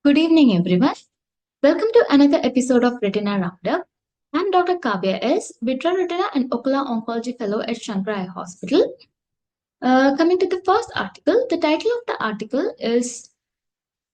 Good evening, everyone. Welcome to another episode of Retina Roundup. I'm Dr. Kavya S., Retina and Ocular Oncology Fellow at Shankar Eye Hospital. Coming to the first article, the title of the article is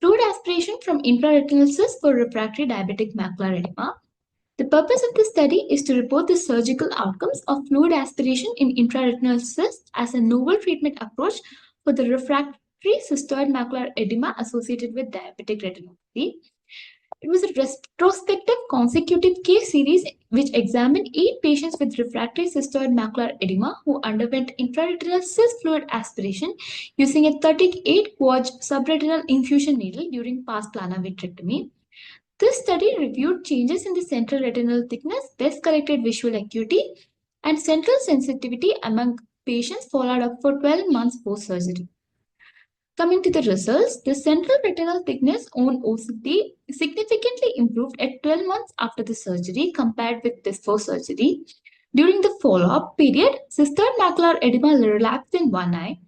Fluid Aspiration from Intraretinal Cyst for Refractory Diabetic Macular Edema. The purpose of this study is to report the surgical outcomes of fluid aspiration in intraretinal cysts as a novel treatment approach for the refractory cystoid macular edema associated with diabetic retinopathy. It was a retrospective consecutive case series which examined 8 patients with refractory cystoid macular edema who underwent intraretinal cyst fluid aspiration using a 38-gauge subretinal infusion needle during past planar vitrectomy. This study reviewed changes in the central retinal thickness, best corrected visual acuity, and central sensitivity among patients followed up for 12 months post surgery. Coming to the results, the central retinal thickness on OCT significantly improved at 12 months after the surgery compared with before surgery. During the follow-up period, cystoid macular edema relapsed in one eye.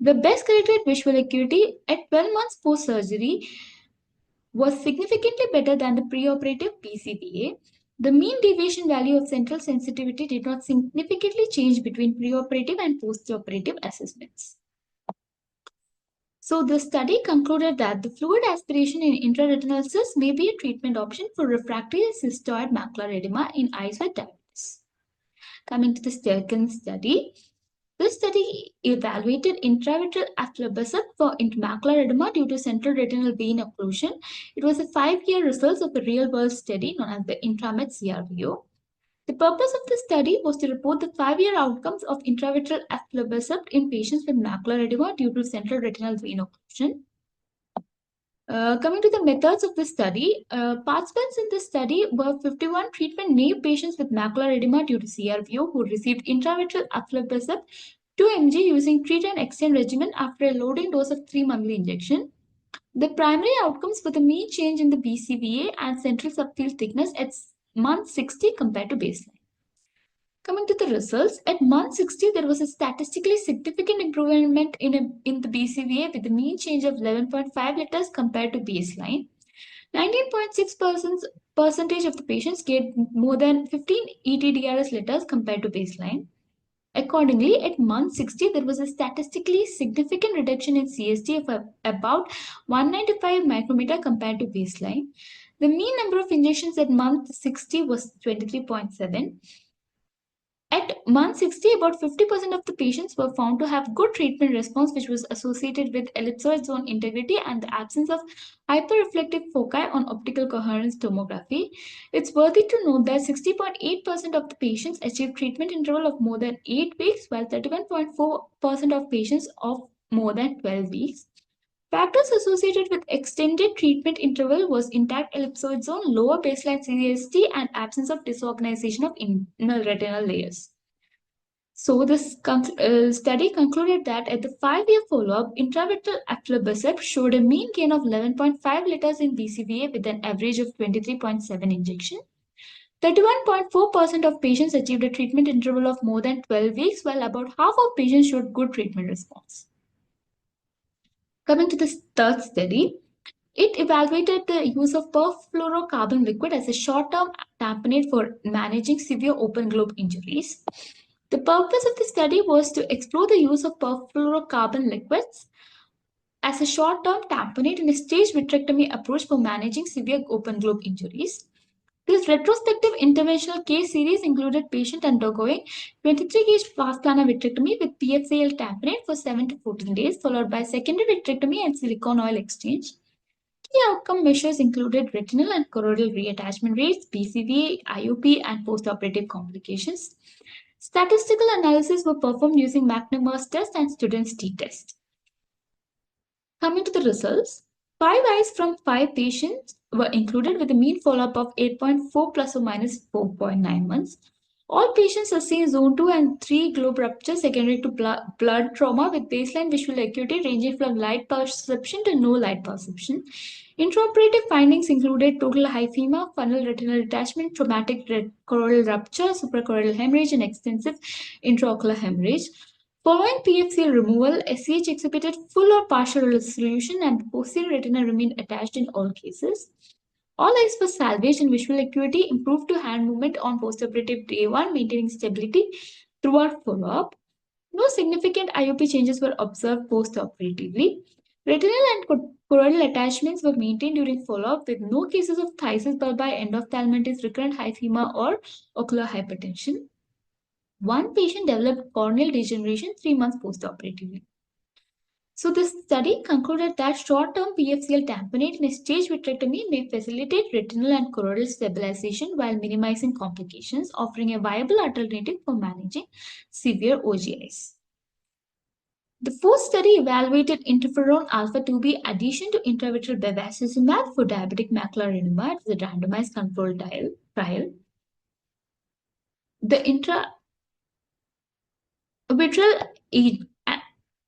The best corrected visual acuity at 12 months post surgery was significantly better than the preoperative BCVA. The mean deviation value of central sensitivity did not significantly change between preoperative and postoperative assessments. So the study concluded that the fluid aspiration in intraretinal cysts may be a treatment option for refractory cystoid macular edema in eyes with diabetes. Coming to the second study, this study evaluated intravitreal aflibercept for macular edema due to central retinal vein occlusion. It was a 5-year results of a real-world study known as the Intramed CRVO. The purpose of the study was to report the 5-year outcomes of intravitreal aflibercept in patients with macular edema due to central retinal vein occlusion. Coming to the methods of the study, participants in this study were 51 treatment-naive patients with macular edema due to CRVO who received intravitreal aflibercept 2 mg using treat and extend regimen after a loading dose of 3 monthly injection. The primary outcomes were the mean change in the BCVA and central subfield thickness at month 60 compared to baseline. Coming to the results, at month 60, there was a statistically significant improvement in the BCVA with a mean change of 11.5 letters compared to baseline. 19.6% of the patients gained more than 15 ETDRS letters compared to baseline. Accordingly, at month 60, there was a statistically significant reduction in CST of about 195 micrometer compared to baseline. The mean number of injections at month 60 was 23.7. At month 60, about 50% of the patients were found to have good treatment response, which was associated with ellipsoid zone integrity and the absence of hyperreflective foci on optical coherence tomography. It's worthy to note that 60.8% of the patients achieved treatment interval of more than 8 weeks, while 31.4% of patients of more than 12 weeks. Factors associated with extended treatment interval was intact ellipsoid zone, lower baseline CST, and absence of disorganization of inner retinal layers. So this study concluded that at the 5-year follow-up, intravitreal aflibercept showed a mean gain of 11.5 liters in BCVA with an average of 23.7 injection. 31.4% of patients achieved a treatment interval of more than 12 weeks, while about half of patients showed good treatment response. Coming to the third study, it evaluated the use of perfluorocarbon liquid as a short-term tamponade for managing severe open globe injuries. The purpose of the study was to explore the use of perfluorocarbon liquids as a short-term tamponade in a staged vitrectomy approach for managing severe open globe injuries. This retrospective interventional case series included patient undergoing 23-gauge fast planar vitrectomy with PFCL tamponade for 7 to 14 days, followed by secondary vitrectomy and silicone oil exchange. Key outcome measures included retinal and choroidal reattachment rates, BCVA, IOP, and postoperative complications. Statistical analysis were performed using McNamara's test and student's t-test. Coming to the results, 5 eyes from 5 patients were included with a mean follow-up of 8.4 plus or minus 4.9 months. All patients sustained zone 2 and 3 globe rupture secondary to blood trauma with baseline visual acuity ranging from light perception to no light perception. Intraoperative findings included total hyphema, funnel retinal detachment, traumatic choroidal rupture, suprachoroidal hemorrhage, and extensive intraocular hemorrhage. Following PFCL removal, SCH exhibited full or partial resolution and posterior retina remained attached in all cases. All eyes were salvaged and visual acuity improved to hand movement on postoperative day 1, maintaining stability throughout follow-up. No significant IOP changes were observed post-operatively. Retinal and choroidal attachments were maintained during follow-up with no cases of phthisis bulbi, endophthalmitis, recurrent hyphema, or ocular hypertension. One patient developed corneal degeneration 3 months postoperatively. So, this study concluded that short-term PFCL tamponade in a stage vitrectomy may facilitate retinal and choroidal stabilization while minimizing complications, offering a viable alternative for managing severe OGIs. The fourth study evaluated interferon alpha-2b addition to intravitreal bevacizumab for diabetic macular edema. It was a randomized controlled trial. The intravitreal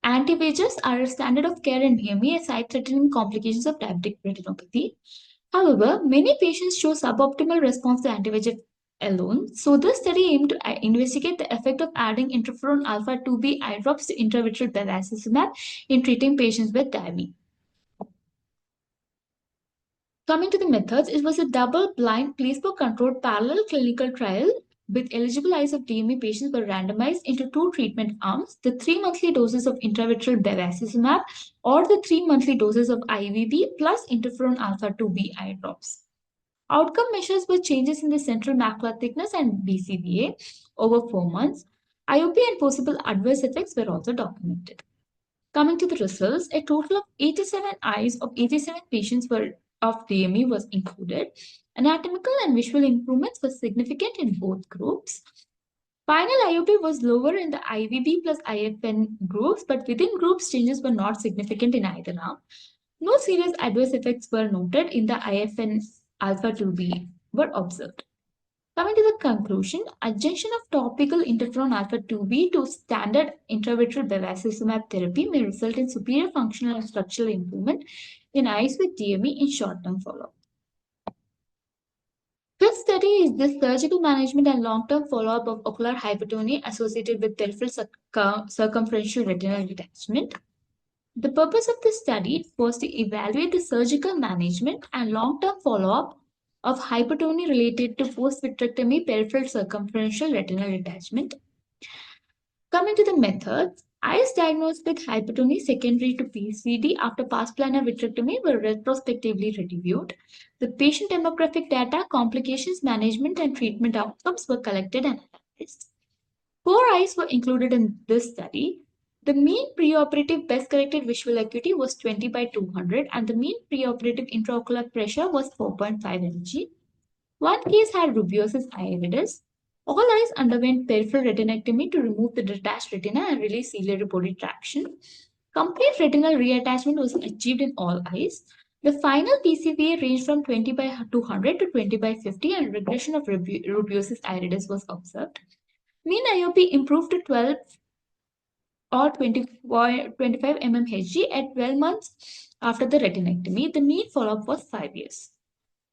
anti-VEGFs are a standard of care in DME as sight-threatening complications of diabetic retinopathy. However, many patients show suboptimal response to anti-VEGF alone. So this study aimed to investigate the effect of adding interferon alpha-2b eye drops to intravitreal bevacizumab in treating patients with DME. Coming to the methods, it was a double-blind, placebo-controlled parallel clinical trial with eligible eyes of DME patients were randomized into 2 treatment arms, the 3 monthly doses of intravitreal bevacizumab or the 3 monthly doses of IVB plus interferon alpha-2b eye drops. Outcome measures were changes in the central macular thickness and BCVA over 4 months. IOP and possible adverse effects were also documented. Coming to the results, a total of 87 eyes of 87 patients of DME was included. Anatomical and visual improvements were significant in both groups. Final IOP was lower in the IVB plus IFN groups, but within groups, changes were not significant in either arm. No serious adverse effects were noted in the IFN alpha 2B were observed. Coming to the conclusion, adjunction of topical interferon alpha 2B to standard intravitreal bevacizumab therapy may result in superior functional and structural improvement in eyes with DME in short-term follow-up. Fifth study is the surgical management and long-term follow-up of ocular hypertony associated with peripheral circumferential retinal detachment. The purpose of this study was to evaluate the surgical management and long-term follow-up of hypertony related to post-vitrectomy peripheral circumferential retinal detachment. Coming to the methods, eyes diagnosed with hypertony secondary to PCD after past planar vitrectomy were retrospectively reviewed. The patient demographic data, complications management, and treatment outcomes were collected and analyzed. 4 eyes were included in this study. The mean preoperative best corrected visual acuity was 20 by 200 and the mean preoperative intraocular pressure was 4.5 mg. One case had rubeosis iridis. All eyes underwent peripheral retinectomy to remove the detached retina and release ciliary body traction. Complete retinal reattachment was achieved in all eyes. The final PCVA ranged from 20 by 200 to 20 by 50 and regression of rubeosis iridis was observed. Mean IOP improved to 12 or 25 mmHg at 12 months after the retinectomy. The mean follow-up was 5 years.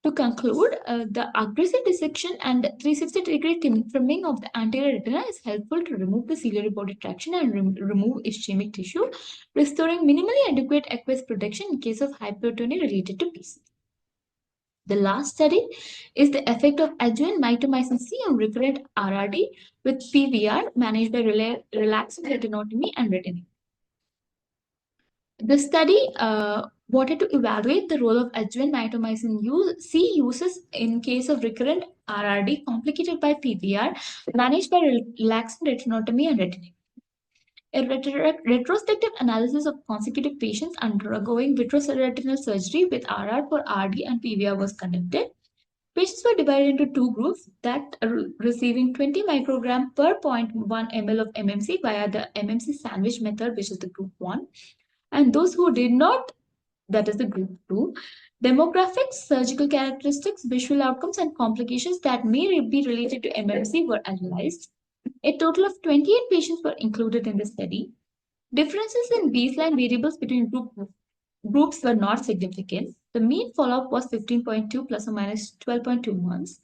To conclude, the aggressive dissection and 360-degree trimming of the anterior retina is helpful to remove the ciliary body traction and remove ischemic tissue, restoring minimally adequate aqueous protection in case of hypertony related to PC. The last study is the effect of adjuvant mitomycin C on recurrent RRD with PVR managed by relaxed retinotomy and retina. The study wanted to evaluate the role of adjuvant mitomycin C uses in case of recurrent RRD complicated by PVR managed by relaxed retinotomy and retina. A retrospective analysis of consecutive patients undergoing vitreoretinal surgery with RR for RD and PVR was conducted. Patients were divided into 2 groups that are receiving 20 microgram per 0.1 ml of MMC via the MMC sandwich method, which is the group 1, and those who did not, that is the group 2. Demographics, surgical characteristics, visual outcomes, and complications that may be related to MMC were analyzed. A total of 28 patients were included in the study. Differences in baseline variables between groups were not significant. The mean follow-up was 15.2 plus or minus 12.2 months.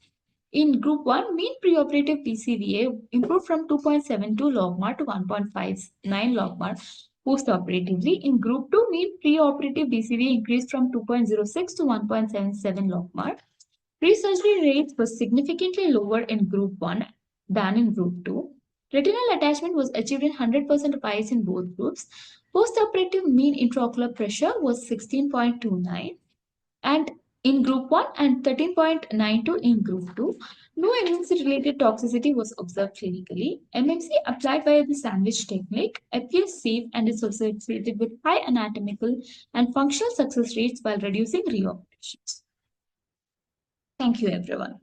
In group 1, mean preoperative BCVA improved from 2.72 logmar to 1.59 logmar postoperatively. In group 2, mean preoperative BCVA increased from 2.06 to 1.77 logmar. Pre-surgery rates were significantly lower in group 1 than in group 2. Retinal attachment was achieved in 100% of eyes in both groups. Postoperative mean intraocular pressure was 16.29 and in group 1 and 13.92 in group 2. No MMC-related toxicity was observed clinically. MMC applied via the sandwich technique appears safe and is associated with high anatomical and functional success rates while reducing reoperations. Thank you, everyone.